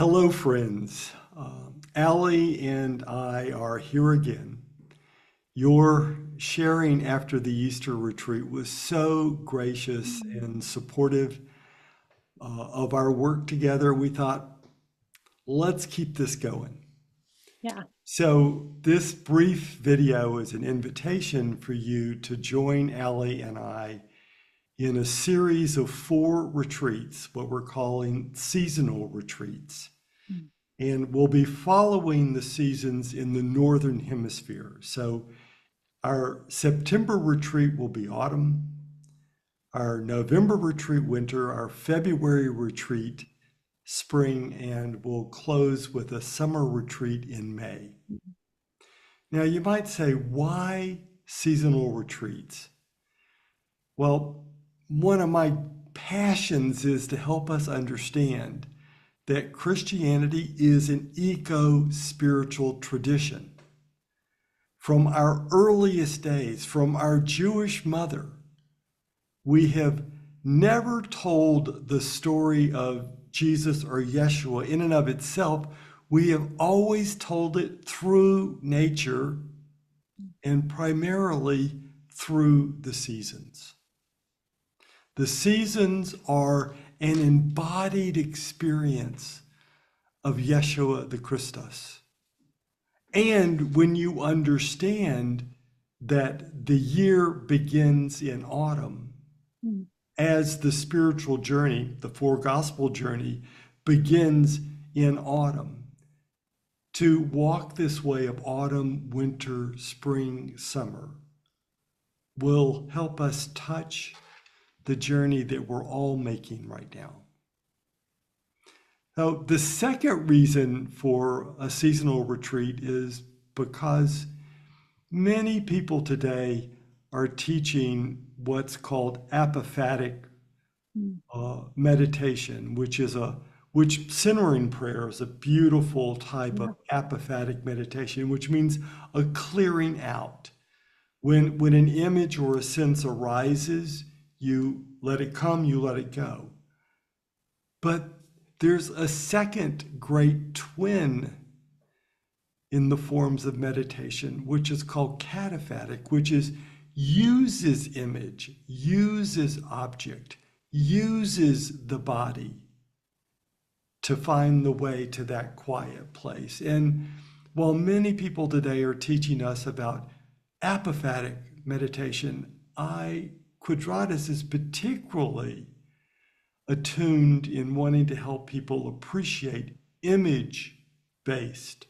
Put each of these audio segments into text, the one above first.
Hello, friends. Allie and I are here again. Your sharing after the Easter retreat was so gracious and supportive of our work together. We thought, let's keep this going. Yeah. So, this brief video is an invitation for you to join Allie and I in a series of 4 retreats, what we're calling seasonal retreats. Mm. And we'll be following the seasons in the Northern Hemisphere. So our September retreat will be autumn, our November retreat, winter, our February retreat, spring, and we'll close with a summer retreat in May. Now, you might say, why seasonal retreats? Well, one of my passions is to help us understand that Christianity is an eco-spiritual tradition. From our earliest days, from our Jewish mother, we have never told the story of Jesus or Yeshua in and of itself. We have always told it through nature and primarily through the seasons. The seasons are an embodied experience of Yeshua the Christus. And when you understand that the year begins in autumn, Mm. as the spiritual journey, the 4 gospel journey, begins in autumn, to walk this way of autumn, winter, spring, summer will help us touch the journey that we're all making right now. Now, the second reason for a seasonal retreat is because many people today are teaching what's called apophatic Mm. meditation, which centering prayer is a beautiful type of Yeah. apophatic meditation, which means a clearing out. When an image or a sense arises, you let it come, you let it go. But there's a second great twin in the forms of meditation, which is called cataphatic, which is uses image, uses object, uses the body to find the way to that quiet place. And while many people today are teaching us about apophatic meditation, Quadratus is particularly attuned in wanting to help people appreciate image-based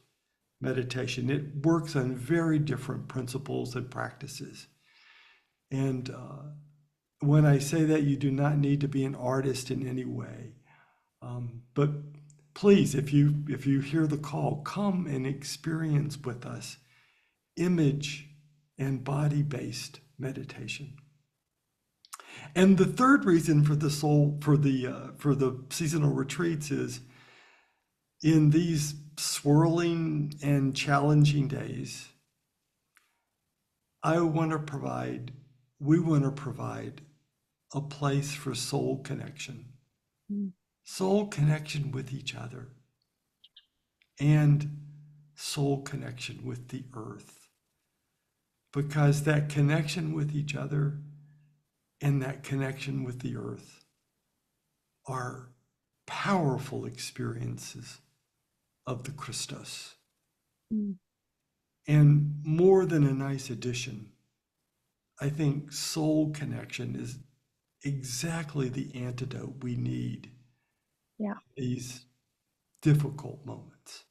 meditation. It works on very different principles and practices. And when I say that, you do not need to be an artist in any way. But please, if you hear the call, come and experience with us image and body-based meditation. And the third reason for the seasonal retreats is in these swirling and challenging days, I want to provide, we want to provide a place for Mm. soul connection with each other, and soul connection with the earth. Because that connection with each other and that connection with the earth are powerful experiences of the Christos. Mm. And more than a nice addition, I think soul connection is exactly the antidote we need Yeah. in these difficult moments.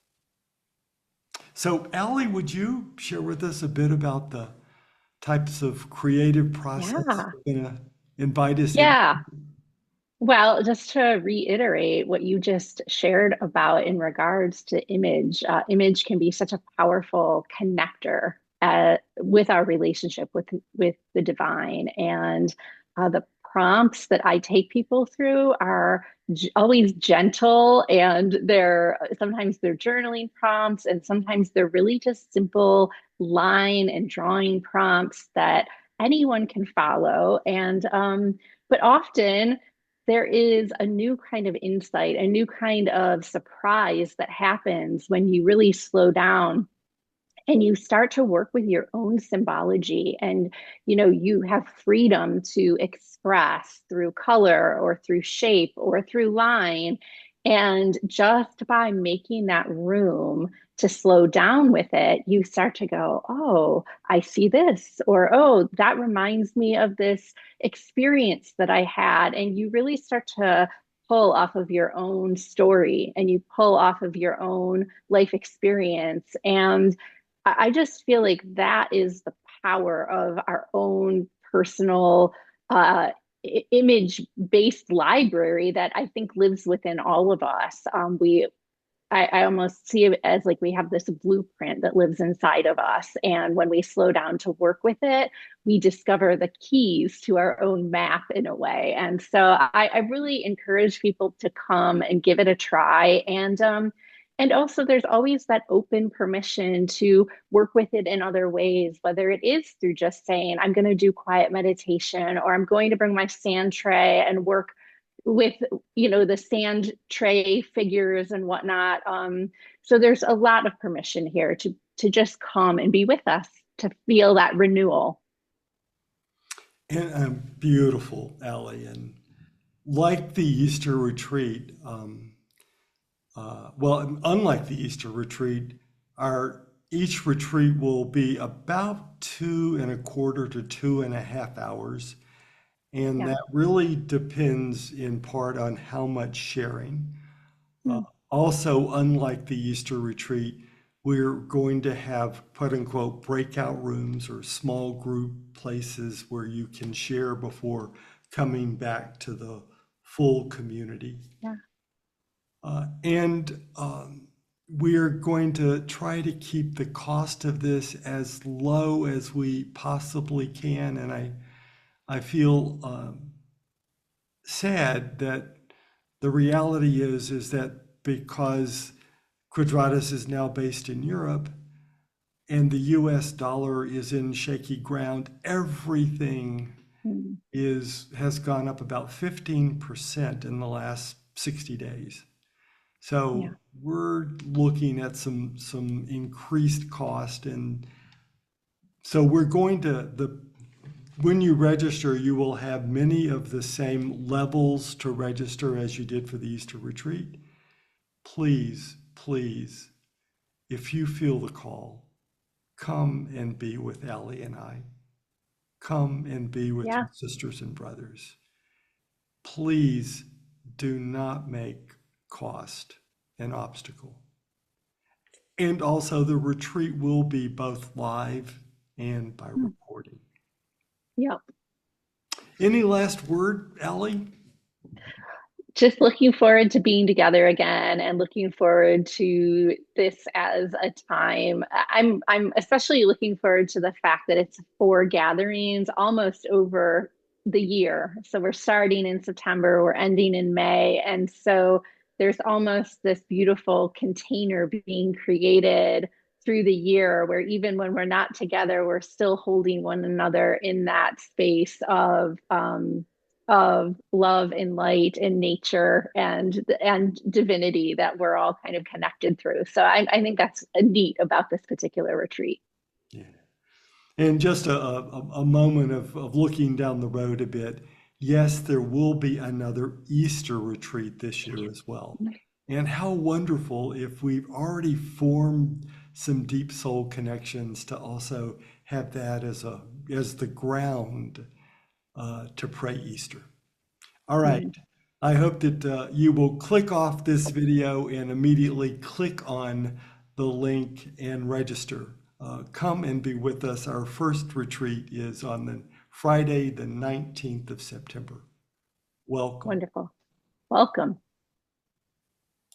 So, Allie, would you share with us a bit about the types of creative process Yeah. you're going to invite us in? Yeah. Well, just to reiterate what you just shared about in regards to image, image can be such a powerful connector with our relationship with the divine. And the prompts that I take people through are always gentle, and sometimes they're journaling prompts, and sometimes they're really just simple line and drawing prompts that anyone can follow. And but often there is a new kind of insight, a new kind of surprise that happens when you really slow down and you start to work with your own symbology, and you have freedom to express through color or through shape or through line. And just by making that room to slow down with it, you start to go, oh, I see this, or oh, that reminds me of this experience that I had. And you really start to pull off of your own story, and you pull off of your own life experience. And I just feel like that is the power of our own personal uh, image-based library that I think lives within all of us. I almost see it as like we have this blueprint that lives inside of us, and when we slow down to work with it, we discover the keys to our own map in a way. And so I really encourage people to come and give it a try. And also, there's always that open permission to work with it in other ways, whether it is through just saying, I'm going to do quiet meditation, or I'm going to bring my sand tray and work with, the sand tray figures and whatnot. So there's a lot of permission here to just come and be with us, to feel that renewal. And beautiful, Ellie. And like the Easter retreat, well, unlike the Easter retreat, our each retreat will be about 2.25 to 2.5 hours. And Yeah. that really depends in part on how much sharing. Uh, Mm. Also, unlike the Easter retreat, we're going to have quote unquote breakout rooms or small group places where you can share before coming back to the full community. Yeah. And we're going to try to keep the cost of this as low as we possibly can. And I feel sad that the reality is that because Quadratus is now based in Europe and the US dollar is in shaky ground, everything Mm. has gone up about 15% in the last 60 days. So Yeah. we're looking at some increased cost. And so we're going to the when you register, you will have many of the same levels to register as you did for the Easter retreat. Please, please, if you feel the call, come and be with Allie and I. Come and be with Yeah. your sisters and brothers. Please do not make cost an obstacle. And also, the retreat will be both live and by Mm. recording. Yep. Any last word, Allie? Just looking forward to being together again, and looking forward to this as a time. I'm especially looking forward to the fact that it's 4 gatherings almost over the year. So we're starting in September, we're ending in May. And so there's almost this beautiful container being created through the year, where even when we're not together, we're still holding one another in that space of love and light and nature and divinity that we're all kind of connected through. So I think that's neat about this particular retreat. Yeah. And just a moment of looking down the road a bit. Yes, there will be another Easter retreat this year as well. And how wonderful if we've already formed some deep soul connections to also have that as the ground to pray Easter. All right. Mm. I hope that you will click off this video and immediately click on the link and register. Come and be with us. Our first retreat is on the Friday, the 19th of September. Welcome. Wonderful. Welcome.